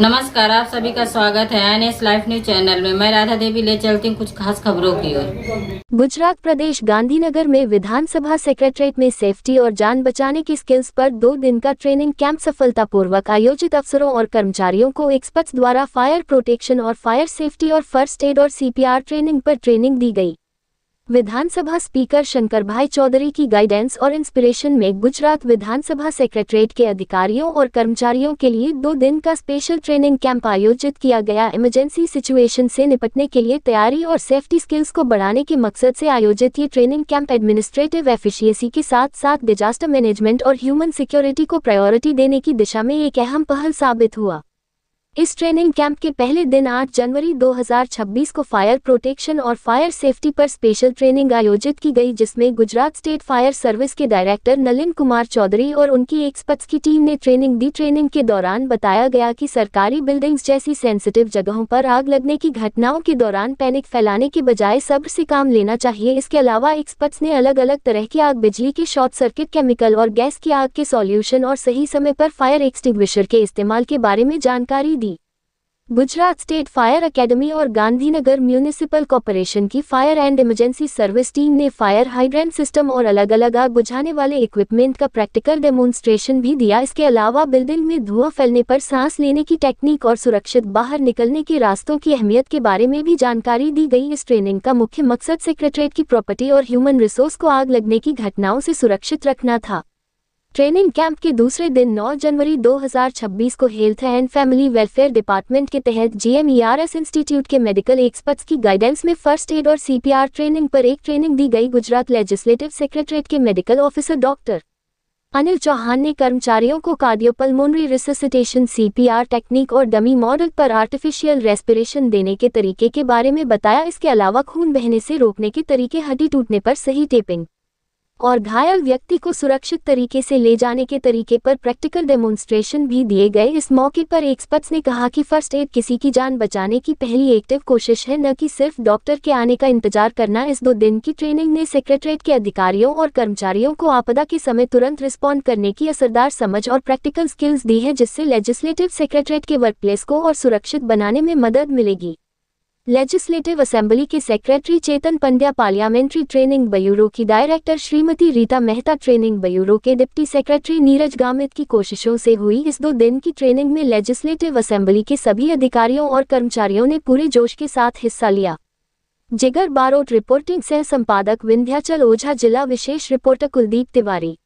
नमस्कार, आप सभी का स्वागत है एनएस लाइफ न्यूज चैनल में। मैं राधा देवी ले चलती हूँ कुछ खास खबरों की ओर। गुजरात प्रदेश गांधीनगर में विधानसभा सेक्रेटरीट में सेफ्टी और जान बचाने की स्किल्स पर 2 दिन का ट्रेनिंग कैंप सफलतापूर्वक आयोजित। अफसरों और कर्मचारियों को एक्सपर्ट्स द्वारा फायर प्रोटेक्शन और फायर सेफ्टी और फर्स्ट एड और सीपीआर ट्रेनिंग पर ट्रेनिंग दी गई। विधानसभा स्पीकर शंकरभाई चौधरी की गाइडेंस और इंस्पिरेशन में गुजरात विधानसभा सेक्रेटरीट के अधिकारियों और कर्मचारियों के लिए 2 दिन का स्पेशल ट्रेनिंग कैंप आयोजित किया गया। इमरजेंसी सिचुएशन से निपटने के लिए तैयारी और सेफ्टी स्किल्स को बढ़ाने के मकसद से आयोजित ये ट्रेनिंग कैंप एडमिनिस्ट्रेटिव एफिशिएंसी के साथ साथ डिजास्टर मैनेजमेंट और ह्यूमन सिक्योरिटी को प्रायोरिटी देने की दिशा में एक अहम पहल साबित हुआ। इस ट्रेनिंग कैंप के पहले दिन 8 जनवरी 2026 को फायर प्रोटेक्शन और फायर सेफ्टी पर स्पेशल ट्रेनिंग आयोजित की गई, जिसमें गुजरात स्टेट फायर सर्विस के डायरेक्टर नलिन कुमार चौधरी और उनकी एक्सपर्ट्स की टीम ने ट्रेनिंग दी। ट्रेनिंग के दौरान बताया गया कि सरकारी बिल्डिंग्स जैसी सेंसिटिव जगहों पर आग लगने की घटनाओं के दौरान पैनिक फैलाने के बजाय सब्र से काम लेना चाहिए। इसके अलावा एक्सपर्ट्स ने अलग अलग तरह की आग, बिजली के शॉर्ट सर्किट, केमिकल और गैस की आग के सॉल्यूशन और सही समय पर फायर एक्सटिंग्विशर के इस्तेमाल के बारे में जानकारी दी। गुजरात स्टेट फायर एकेडमी और गांधीनगर म्यूनिसिपल कॉर्पोरेशन की fire and emergency service team ने फायर हाइड्रेंट सिस्टम और अलग अलग आग बुझाने वाले इक्विपमेंट का प्रैक्टिकल डेमोन्स्ट्रेशन भी दिया। इसके अलावा बिल्डिंग में धुआं फैलने पर सांस लेने की टेक्निक और सुरक्षित बाहर निकलने के रास्तों की अहमियत के बारे में भी जानकारी दी गई। इस ट्रेनिंग का मुख्य मकसद सेक्रेटरीट की प्रॉपर्टी और ह्यूमन रिसोर्स को आग लगने की घटनाओं से सुरक्षित रखना था। ट्रेनिंग कैंप के दूसरे दिन 9 जनवरी 2026 को health and family welfare department के तहत GMERS इंस्टीट्यूट के मेडिकल एक्सपर्ट्स की गाइडेंस में फर्स्ट एड और CPR ट्रेनिंग पर एक ट्रेनिंग दी गई। गुजरात लेजिस्लेटिव सेक्रेटरीट के medical officer doctor Anil Chauhan ने कर्मचारियों को कार्डियोपल्मोनरी रिससिटेशन, CPR टेक्निक और डमी मॉडल पर आर्टिफिशियल रेस्पिरेशन देने के तरीके के बारे में बताया। इसके अलावा खून बहने से रोकने के तरीके, हड्डी टूटने पर सही टेपिंग और घायल व्यक्ति को सुरक्षित तरीके से ले जाने के तरीके पर प्रैक्टिकल डेमोन्स्ट्रेशन भी दिए गए। इस मौके पर एक्सपर्ट्स ने कहा कि फर्स्ट एड किसी की जान बचाने की पहली एक्टिव कोशिश है, न कि सिर्फ डॉक्टर के आने का इंतजार करना। इस 2 दिन की ट्रेनिंग ने सेक्रेटरीट के अधिकारियों और कर्मचारियों को आपदा के समय तुरंत रिस्पॉन्ड करने की असरदार समझ और प्रैक्टिकल स्किल्स दी है, जिससे लेजिस्लेटिव सेक्रेटरीट के वर्कप्लेस को और सुरक्षित बनाने में मदद मिलेगी। लेजिस्लेटिव असेंबली के सेक्रेटरी चेतन पंड्या, पार्लियामेंट्री ट्रेनिंग ब्यूरो की director Shrimati Rita Mehta, training bureau के डिप्टी सेक्रेटरी नीरज गामित की कोशिशों से हुई इस 2 दिन की ट्रेनिंग में लेजिस्लेटिव असेंबली के सभी अधिकारियों और कर्मचारियों ने पूरे जोश के साथ हिस्सा लिया। जिगर बारोट रिपोर्टिंग, सह संपादक विंध्याचल ओझा, जिला विशेष रिपोर्टर कुलदीप तिवारी।